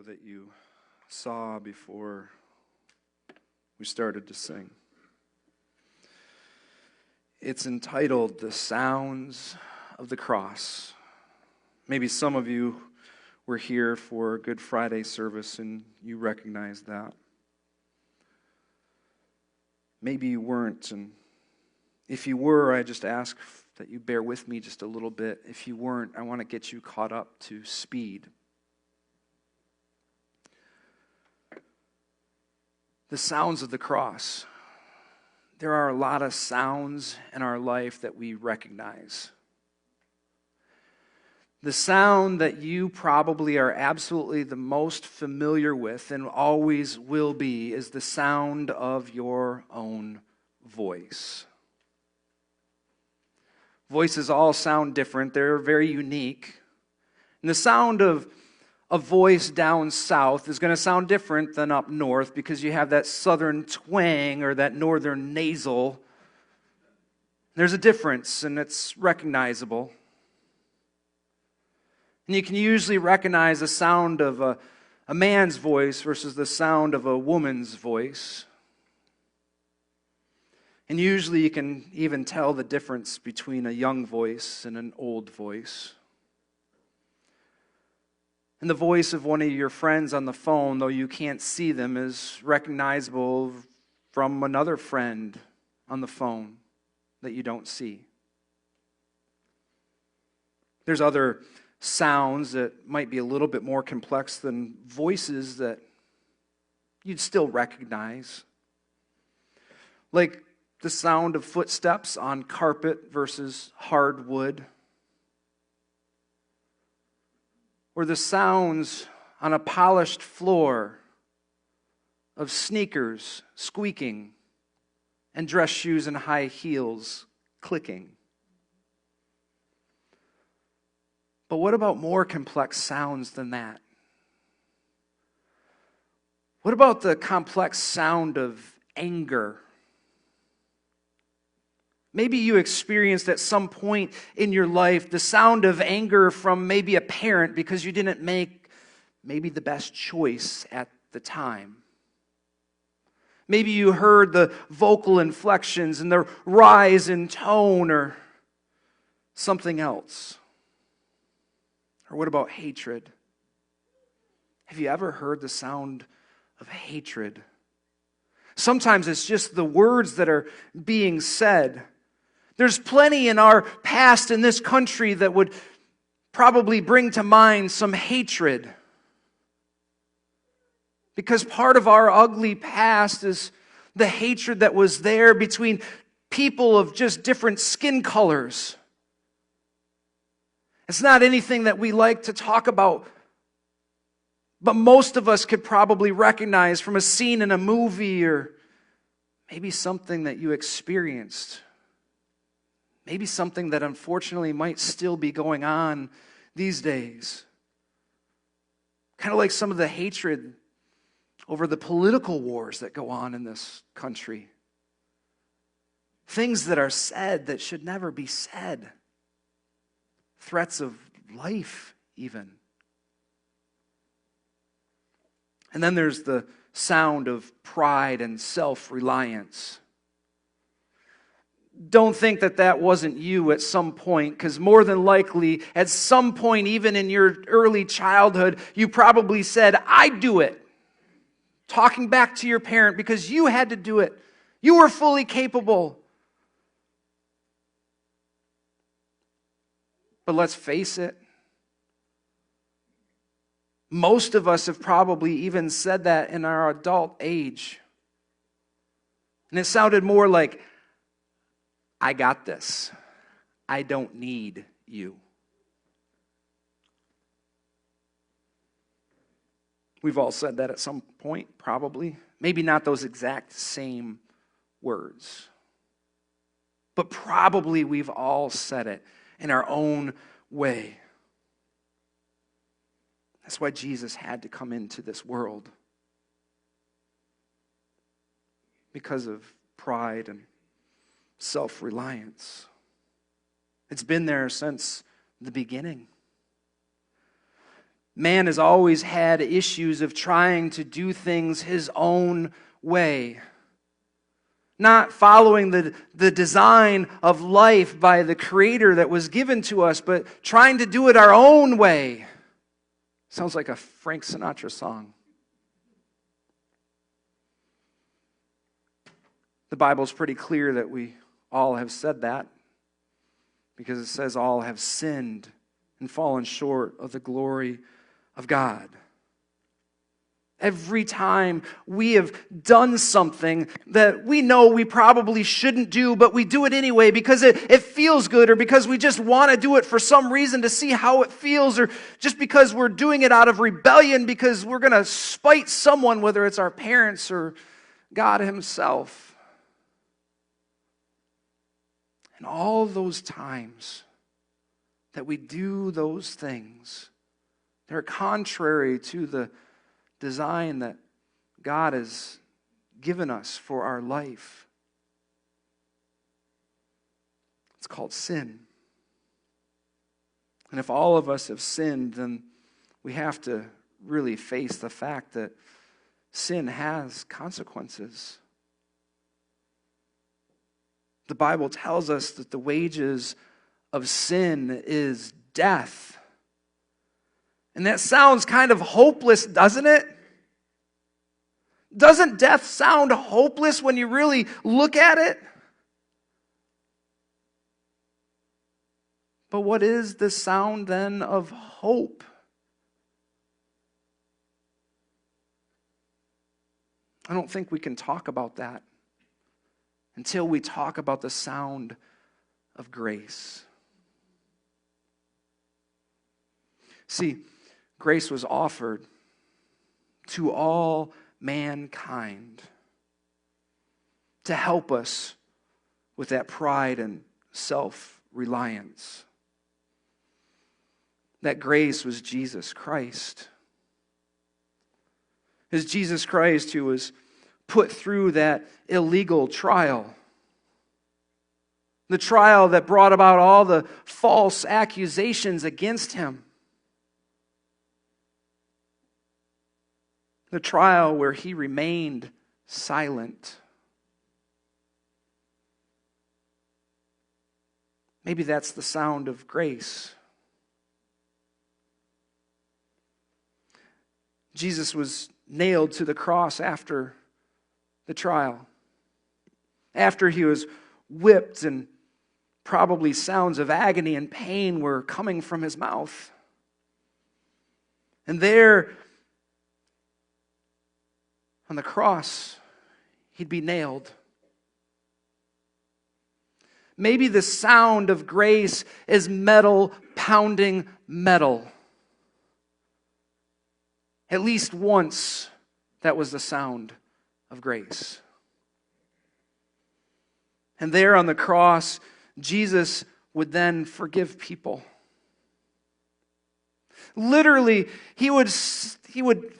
that you saw before we started to sing. It's entitled "The Sounds of the Cross." Maybe some of you were here for Good Friday service and you recognize that. Maybe you weren't, and if you were, I just ask that you bear with me just a little bit. If you weren't, I want to get you caught up to speed. The sounds of the cross. There are a lot of sounds in our life that we recognize. The sound that you probably are absolutely the most familiar with and always will be is the sound of your own voice. Voices all sound different. They're very unique. And the sound of a voice down south is going to sound different than up north because you have that southern twang or that northern nasal. There's a difference, and it's recognizable. And you can usually recognize the sound of a man's voice versus the sound of a woman's voice. And usually you can even tell the difference between a young voice and an old voice. And the voice of one of your friends on the phone, though you can't see them, is recognizable from another friend on the phone that you don't see. There's other sounds that might be a little bit more complex than voices that you'd still recognize. Like the sound of footsteps on carpet versus hardwood. Or the sounds on a polished floor of sneakers squeaking and dress shoes and high heels clicking. But what about more complex sounds than that? What about the complex sound of anger? Maybe you experienced at some point in your life the sound of anger from maybe a parent because you didn't make maybe the best choice at the time. Maybe you heard the vocal inflections and the rise in tone or something else. Or what about hatred? Have you ever heard the sound of hatred? Sometimes it's just the words that are being said. There's plenty in our past in this country that would probably bring to mind some hatred. Because part of our ugly past is the hatred that was there between people of just different skin colors. It's not anything that we like to talk about, but most of us could probably recognize from a scene in a movie or maybe something that you experienced. Maybe something that unfortunately might still be going on these days. Kind of like some of the hatred over the political wars that go on in this country. Things that are said that should never be said. Threats of life, even. And then there's the sound of pride and self-reliance. Don't think that that wasn't you at some point, because more than likely, at some point, even in your early childhood, you probably said, "I do it." Talking back to your parent because you had to do it. You were fully capable. But let's face it, most of us have probably even said that in our adult age. And it sounded more like, "I got this. I don't need you." We've all said that at some point, probably. Maybe not those exact same words. But probably we've all said it in our own way. That's why Jesus had to come into this world. Because of pride and self-reliance. It's been there since the beginning. Man has always had issues of trying to do things his own way. Not following the design of life by the Creator that was given to us, but trying to do it our own way. Sounds like a Frank Sinatra song. The Bible's pretty clear that we all have said that, because it says all have sinned and fallen short of the glory of God. Every time we have done something that we know we probably shouldn't do, but we do it anyway because it feels good, or because we just want to do it for some reason to see how it feels, or just because we're doing it out of rebellion because we're going to spite someone, whether it's our parents or God Himself. And all those times that we do those things, they're contrary to the design that God has given us for our life. It's called sin. And if all of us have sinned, then we have to really face the fact that sin has consequences. The Bible tells us that the wages of sin is death. And that sounds kind of hopeless, doesn't it? Doesn't death sound hopeless when you really look at it? But what is the sound then of hope? I don't think we can talk about that until we talk about the sound of grace. See, grace was offered to all mankind to help us with that pride and self-reliance. That grace was Jesus Christ. It was Jesus Christ who was put through that illegal trial. The trial that brought about all the false accusations against Him. The trial where He remained silent. Maybe that's the sound of grace. Jesus was nailed to the cross after the trial. After He was whipped, and probably sounds of agony and pain were coming from His mouth. And there, on the cross, He'd be nailed. Maybe the sound of grace is metal pounding metal. At least once, that was the sound of grace. And there on the cross, Jesus would then forgive people. Literally, He would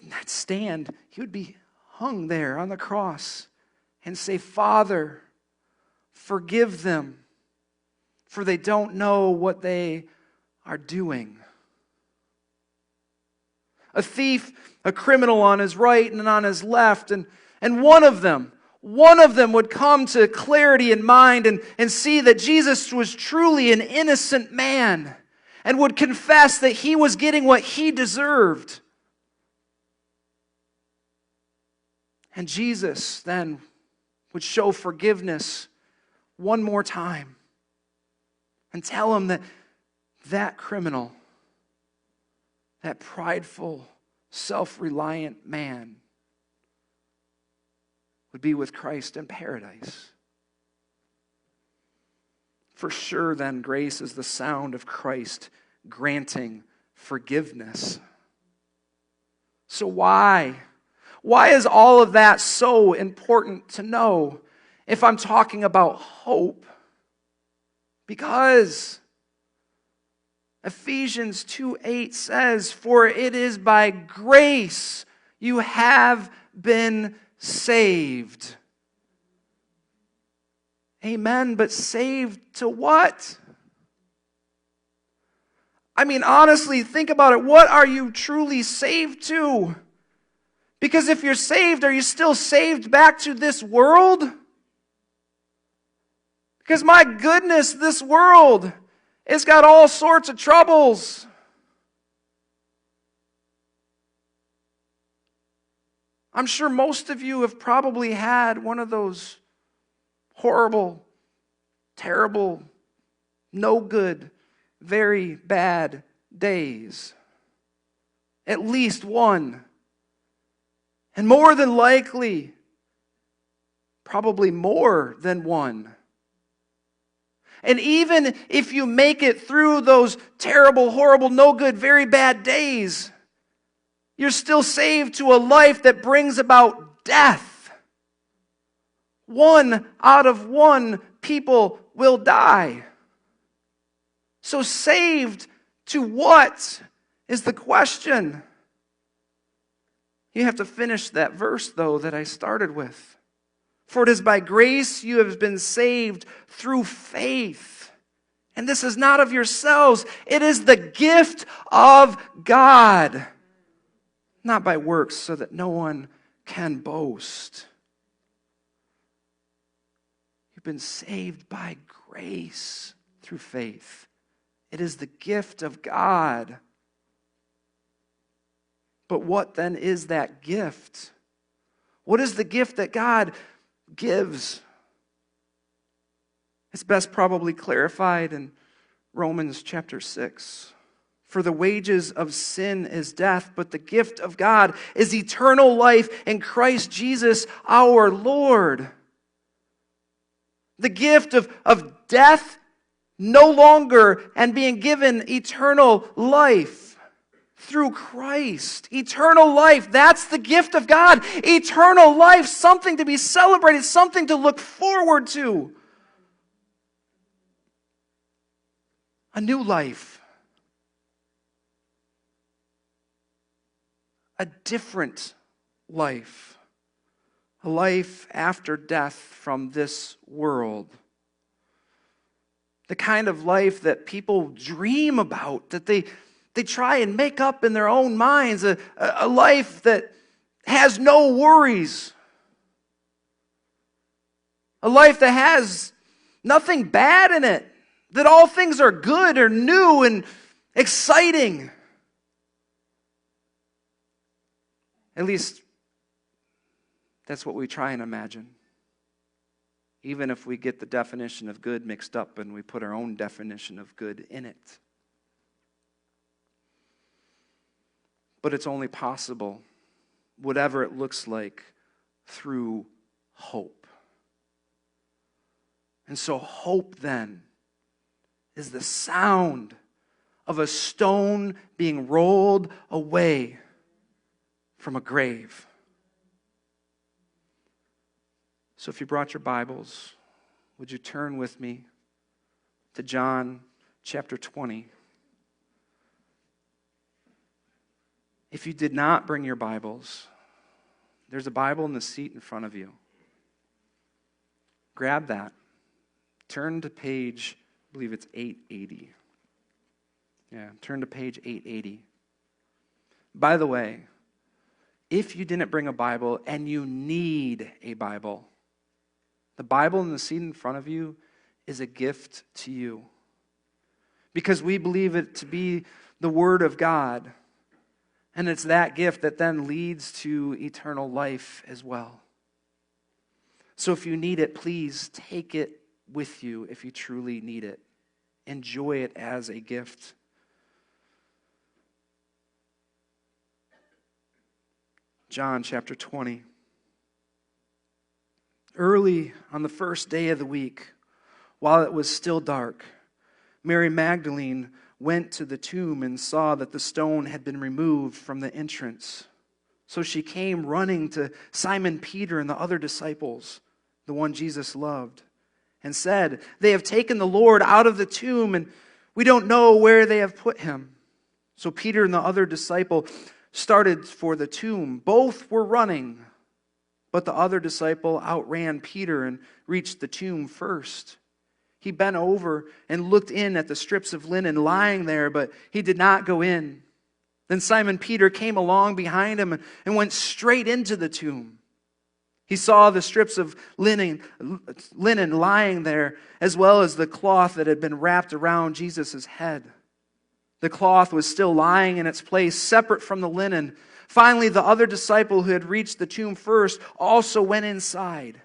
not stand, He would be hung there on the cross and say, "Father, forgive them, for they don't know what they are doing." A thief, a criminal on his right and on his left, and one of them would come to clarity in mind and see that Jesus was truly an innocent man, and would confess that he was getting what he deserved. And Jesus then would show forgiveness one more time and tell him that that criminal, that prideful, self-reliant man, would be with Christ in paradise. For sure, then, grace is the sound of Christ granting forgiveness. So why? Why is all of that so important to know if I'm talking about hope? Because Ephesians 2:8 says, "For it is by grace you have been saved." Amen, but saved to what? I mean, honestly, think about it. What are you truly saved to? Because if you're saved, are you still saved back to this world? Because my goodness, this world, it's got all sorts of troubles. I'm sure most of you have probably had one of those horrible, terrible, no good, very bad days. At least one. And more than likely, probably more than one. And even if you make it through those terrible, horrible, no good, very bad days, you're still saved to a life that brings about death. 1 out of 1 people will die. So saved to what is the question? You have to finish that verse, though, that I started with. For it is by grace you have been saved through faith. And this is not of yourselves. It is the gift of God. Not by works, so that no one can boast. You've been saved by grace through faith. It is the gift of God. But what then is that gift? What is the gift that God gives? It's best probably clarified in Romans chapter 6. For the wages of sin is death, but the gift of God is eternal life in Christ Jesus our Lord. The gift of death no longer, and being given eternal life through Christ. Eternal life, that's the gift of God. Eternal life, something to be celebrated, something to look forward to. A new life. A different life. A life after death from this world. The kind of life that people dream about, that they try and make up in their own minds. A life that has no worries. A life that has nothing bad in it. That all things are good or new and exciting. At least, that's what we try and imagine. Even if we get the definition of good mixed up and we put our own definition of good in it. But it's only possible, whatever it looks like, through hope. And so hope then is the sound of a stone being rolled away from a grave. So if you brought your Bibles, would you turn with me to John chapter 20? If you did not bring your Bibles, there's a Bible in the seat in front of you. Grab that. Turn to page, I believe it's 880. Yeah, turn to page 880. By the way, if you didn't bring a Bible and you need a Bible, the Bible in the seat in front of you is a gift to you. Because we believe it to be the Word of God. And it's that gift that then leads to eternal life as well. So if you need it, please take it with you if you truly need it. Enjoy it as a gift. John chapter 20. Early on the first day of the week, while it was still dark, Mary Magdalene went to the tomb and saw that the stone had been removed from the entrance. So she came running to Simon Peter and the other disciples, the one Jesus loved, and said, "They have taken the Lord out of the tomb, and we don't know where they have put him." So Peter and the other disciple started for the tomb. Both were running, but the other disciple outran Peter and reached the tomb first. He bent over and looked in at the strips of linen lying there, but he did not go in. Then Simon Peter came along behind him and went straight into the tomb. He saw the strips of linen lying there, as well as the cloth that had been wrapped around Jesus' head. The cloth was still lying in its place, separate from the linen. Finally, the other disciple who had reached the tomb first also went inside.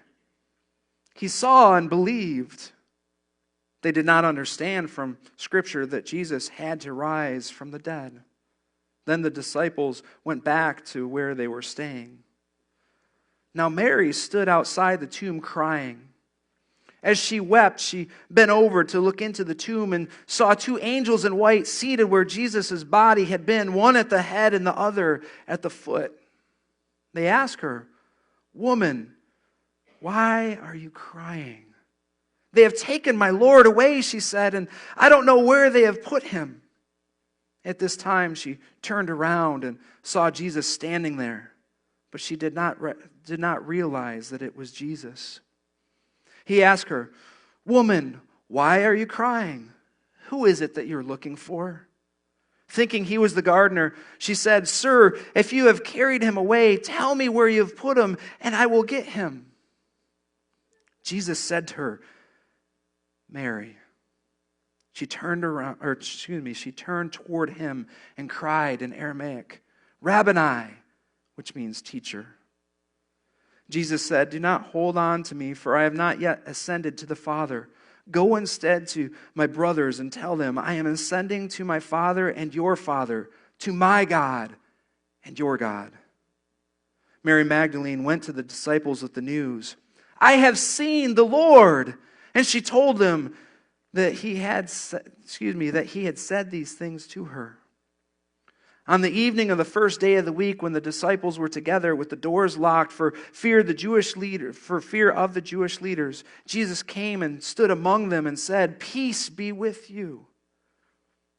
He saw and believed. They did not understand from Scripture that Jesus had to rise from the dead. Then the disciples went back to where they were staying. Now Mary stood outside the tomb crying. As she wept, she bent over to look into the tomb and saw two angels in white seated where Jesus' body had been, one at the head and the other at the foot. They asked her, "Woman, why are you crying?" "They have taken my Lord away," she said, "and I don't know where they have put him." At this time, she turned around and saw Jesus standing there, but she did not realize that it was Jesus. He asked her, "Woman, why are you crying? Who is it that you're looking for?" Thinking he was the gardener, she said, "Sir, if you have carried him away, tell me where you have put him, and I will get him." Jesus said to her, "Mary." She turned toward him and cried in Aramaic, "Rabboni," which means teacher. Jesus said, "Do not hold on to me, for I have not yet ascended to the Father. Go instead to my brothers and tell them, I am ascending to my Father and your Father, to my God and your God." Mary Magdalene went to the disciples with the news, "I have seen the Lord." And she told them that he had said these things to her. On the evening of the first day of the week, when the disciples were together with the doors locked for fear of the Jewish leaders, Jesus came and stood among them and said, "Peace be with you."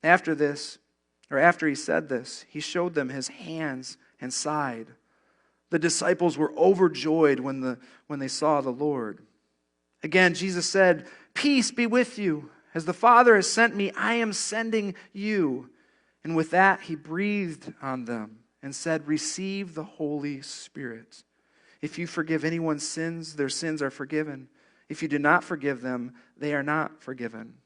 After he said this, he showed them his hands and side. The disciples were overjoyed when they saw the Lord. Again, Jesus said, "Peace be with you. As the Father has sent me, I am sending you." And with that, he breathed on them and said, "Receive the Holy Spirit. If you forgive anyone's sins, their sins are forgiven. If you do not forgive them, they are not forgiven."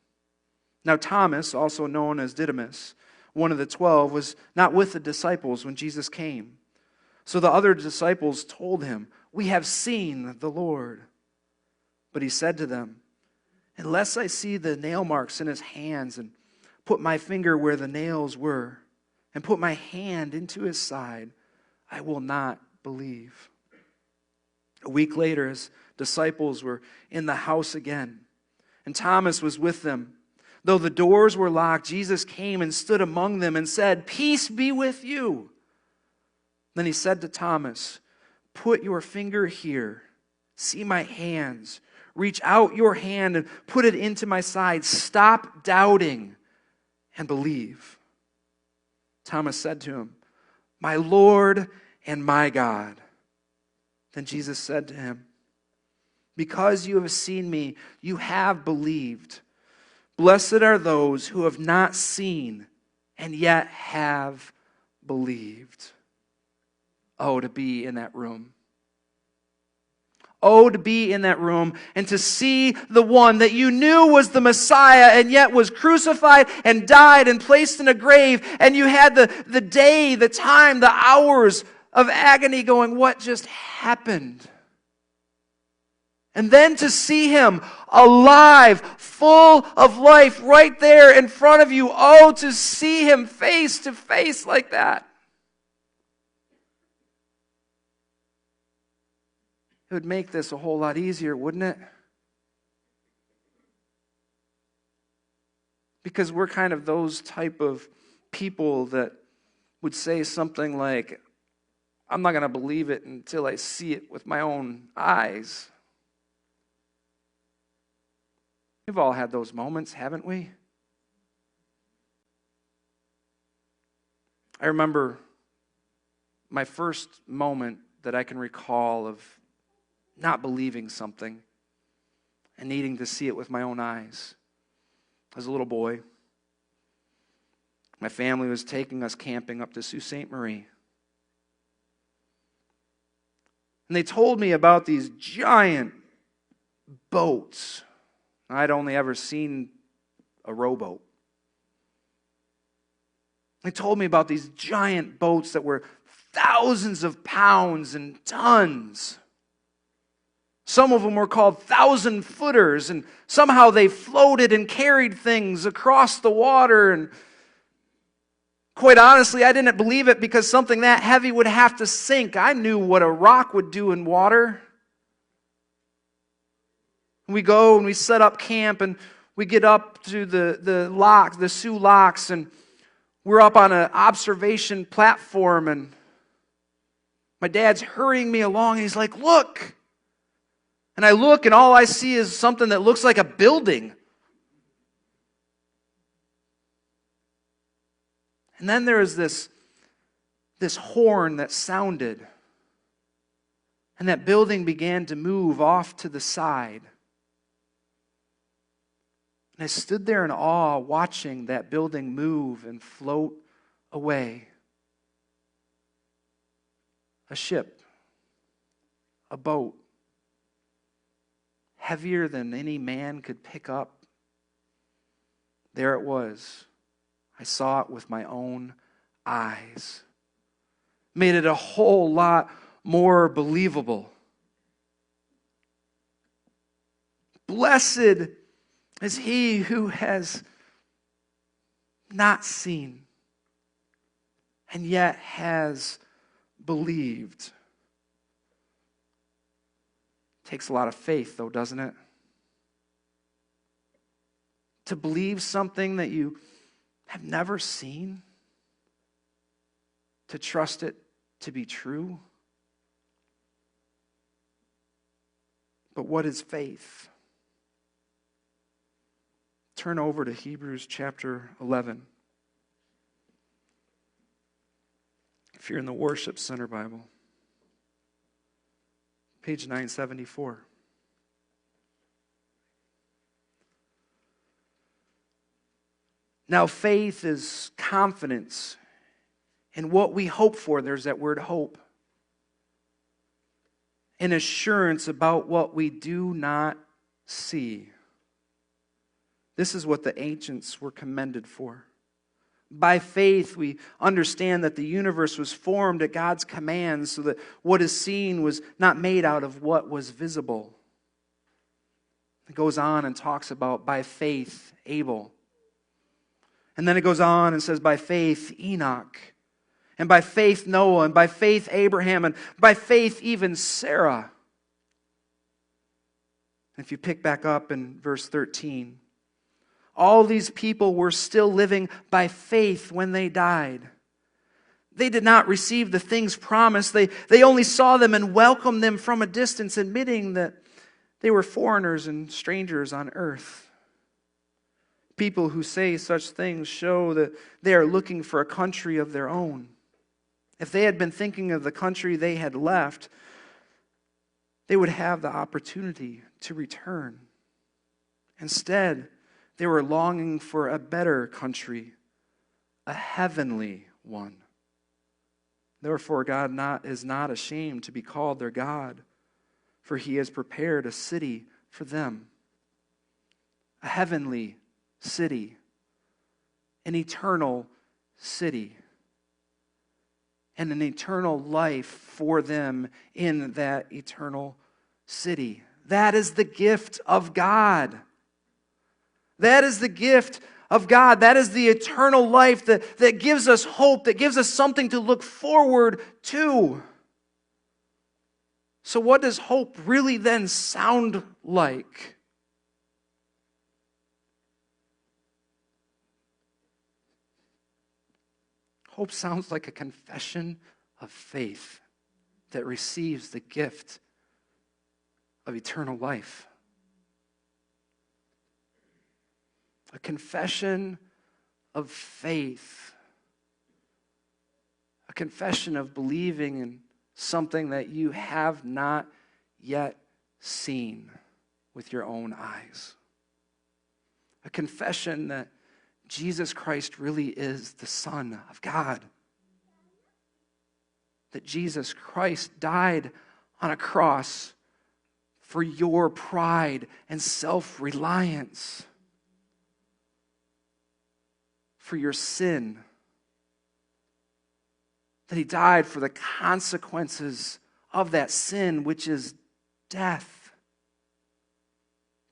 Now Thomas, also known as Didymus, one of the 12, was not with the disciples when Jesus came. So the other disciples told him, "We have seen the Lord." But he said to them, "Unless I see the nail marks in his hands and put my finger where the nails were, and put my hand into his side, I will not believe." A week later, his disciples were in the house again, and Thomas was with them. Though the doors were locked, Jesus came and stood among them and said, "Peace be with you." Then he said to Thomas, "Put your finger here. See my hands. Reach out your hand and put it into my side. Stop doubting and believe." Thomas said to him, "My Lord and my God." Then Jesus said to him, "Because you have seen me, you have believed. Blessed are those who have not seen and yet have believed." Oh, to be in that room. Oh, to be in that room and to see the one that you knew was the Messiah and yet was crucified and died and placed in a grave. And you had the day, the time, the hours of agony going, what just happened? And then to see him alive, full of life, right there in front of you. Oh, to see him face to face like that. It would make this a whole lot easier, wouldn't it? Because we're kind of those type of people that would say something like, "I'm not going to believe it until I see it with my own eyes." We've all had those moments, haven't we? I remember my first moment that I can recall of not believing something. and needing to see it with my own eyes. As a little boy, my family was taking us camping up to Sault Ste. Marie. And they told me about these giant boats. I'd only ever seen a rowboat. They told me about these giant boats that were thousands of pounds and tons. Some of them were called 1,000-footers, and somehow they floated and carried things across the water. And quite honestly, I didn't believe it because something that heavy would have to sink. I knew what a rock would do in water. We go and we set up camp, and we get up to the lock, the Soo Locks, and we're up on an observation platform, and my dad's hurrying me along, and he's like, "Look!" And I look, and all I see is something that looks like a building. And then there is this horn that sounded, and that building began to move off to the side. And I stood there in awe, watching that building move and float away. A ship, a boat, heavier than any man could pick up. There it was. I saw it with my own eyes. Made it a whole lot more believable. Blessed is he who has not seen and yet has believed. Takes a lot of faith, though, doesn't it? To believe something that you have never seen, to trust it to be true. But what is faith? Turn over to Hebrews chapter 11. If you're in the Worship Center Bible, page 974. Now, faith is confidence in what we hope for. There's that word hope. An assurance about what we do not see. This is what the ancients were commended for. By faith, we understand that the universe was formed at God's command, so that what is seen was not made out of what was visible. It goes on and talks about by faith, Abel. And then it goes on and says by faith, Enoch. And by faith, Noah. And by faith, Abraham. And by faith, even Sarah. And if you pick back up in verse 13, all these people were still living by faith when they died. They did not receive the things promised. They only saw them and welcomed them from a distance, admitting that they were foreigners and strangers on earth. People who say such things show that they are looking for a country of their own. If they had been thinking of the country they had left, they would have the opportunity to return. Instead, they were longing for a better country, a heavenly one. Therefore, God is not ashamed to be called their God, for he has prepared a city for them, a heavenly city, an eternal city, and an eternal life for them in that eternal city. That is the gift of God. That is the gift of God. That is the eternal life that gives us hope, that gives us something to look forward to. So what does hope really then sound like? Hope sounds like a confession of faith that receives the gift of eternal life. A confession of faith. A confession of believing in something that you have not yet seen with your own eyes. A confession that Jesus Christ really is the Son of God. That Jesus Christ died on a cross for your pride and self-reliance, for your sin. That he died for the consequences of that sin, which is death.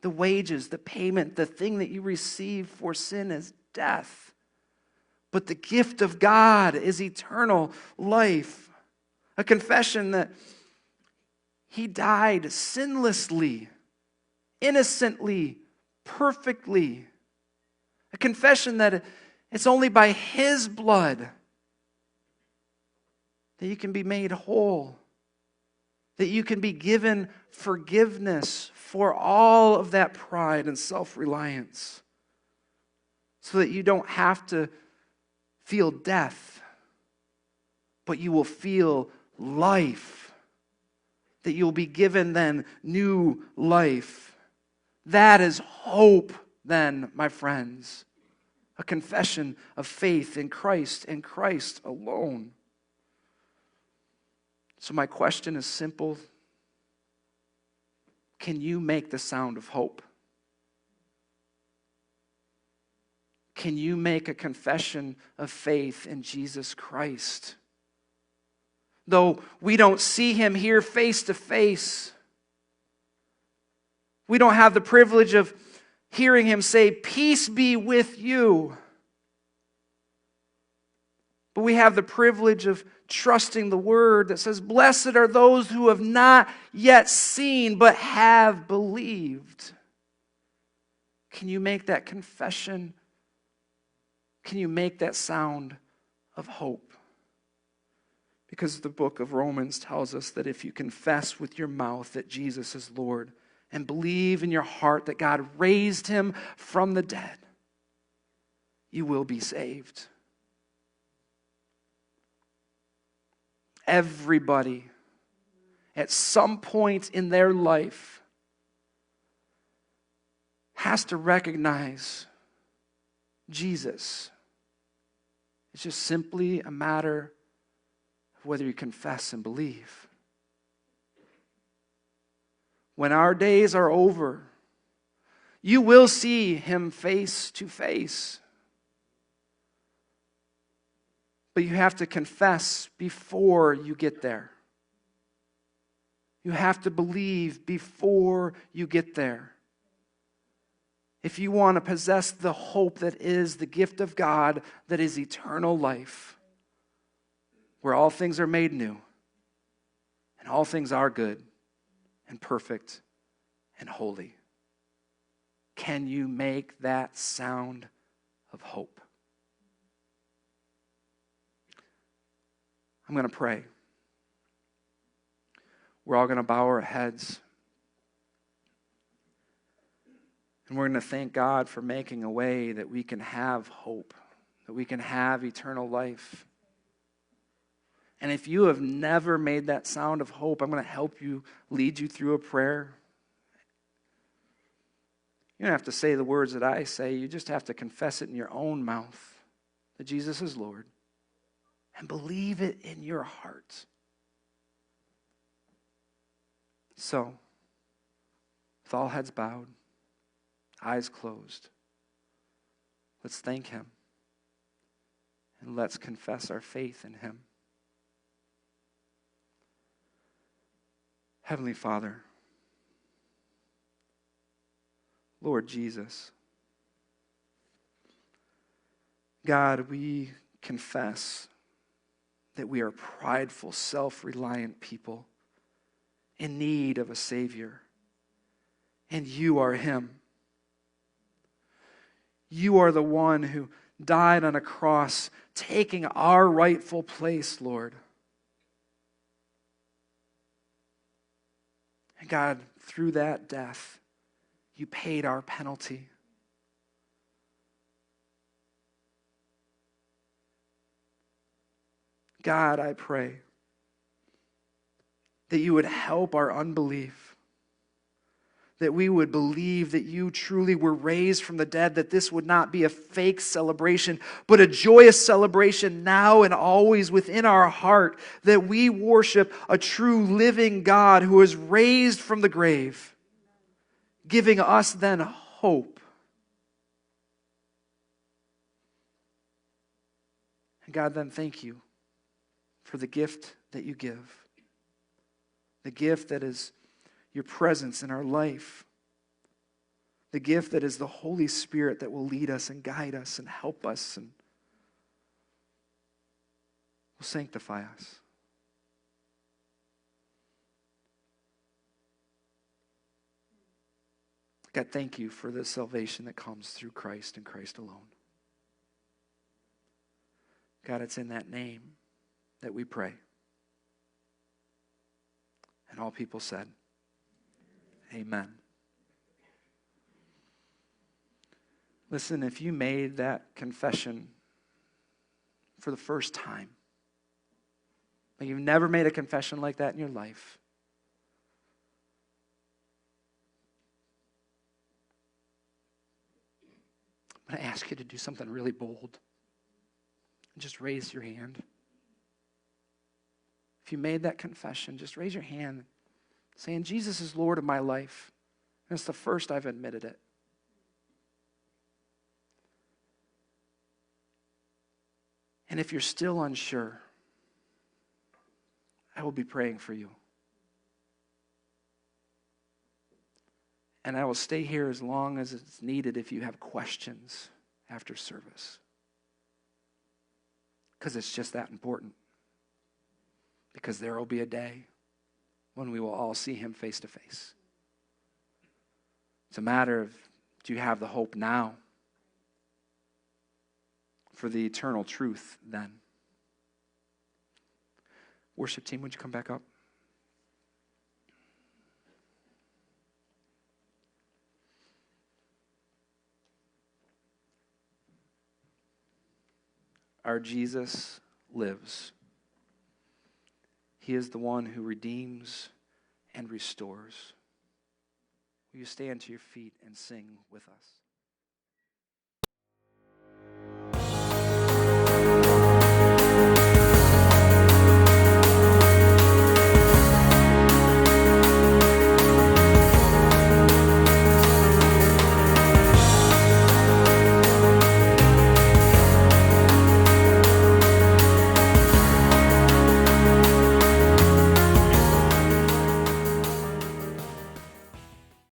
The wages, the payment, the thing that you receive for sin is death. But the gift of God is eternal life. A confession that he died sinlessly, innocently, perfectly. A confession that it's only by his blood that you can be made whole, that you can be given forgiveness for all of that pride and self-reliance, so that you don't have to feel death, but you will feel life, that you'll be given then new life. That is hope then, my friends. A confession of faith in Christ and Christ alone. So my question is simple. Can you make the sound of hope? Can you make a confession of faith in Jesus Christ? Though we don't see him here face to face, we don't have the privilege of hearing him say, "Peace be with you." But we have the privilege of trusting the word that says, "Blessed are those who have not yet seen, but have believed." Can you make that confession? Can you make that sound of hope? Because the book of Romans tells us that if you confess with your mouth that Jesus is Lord and believe in your heart that God raised him from the dead, you will be saved. Everybody, at some point in their life, has to recognize Jesus. It's just simply a matter of whether you confess and believe. When our days are over, you will see him face to face. But you have to confess before you get there. You have to believe before you get there. If you want to possess the hope that is the gift of God, that is eternal life, where all things are made new, and all things are good, and perfect, and holy. Can you make that sound of hope? I'm going to pray. We're all going to bow our heads. And we're going to thank God for making a way that we can have hope, that we can have eternal life. And if you have never made that sound of hope, I'm going to help you, lead you through a prayer. You don't have to say the words that I say. You just have to confess it in your own mouth, that Jesus is Lord. And believe it in your heart. So, with all heads bowed, eyes closed, let's thank him. And let's confess our faith in him. Heavenly Father, Lord Jesus, God, we confess that we are prideful, self-reliant people in need of a Savior. And you are him. You are the one who died on a cross, taking our rightful place, Lord. And God, through that death, you paid our penalty. God, I pray that you would help our unbelief, that we would believe that you truly were raised from the dead, that this would not be a fake celebration, but a joyous celebration now and always within our heart, that we worship a true living God who is raised from the grave, giving us then hope. And God, then thank you for the gift that you give, the gift that is your presence in our life, the gift that is the Holy Spirit that will lead us and guide us and help us and will sanctify us. God, thank you for the salvation that comes through Christ and Christ alone. God, it's in that name that we pray. And all people said, amen. Listen, if you made that confession for the first time, like you've never made a confession like that in your life, I'm going to ask you to do something really bold. Just raise your hand. If you made that confession, just raise your hand saying, Jesus is Lord of my life. And it's the first I've admitted it. And if you're still unsure, I will be praying for you. And I will stay here as long as it's needed if you have questions after service. Because it's just that important. Because there will be a day when we will all see him face to face. It's a matter of, do you have the hope now for the eternal truth then? Worship team, would you come back up? Our Jesus lives. He is the one who redeems and restores. Will you stand to your feet and sing with us?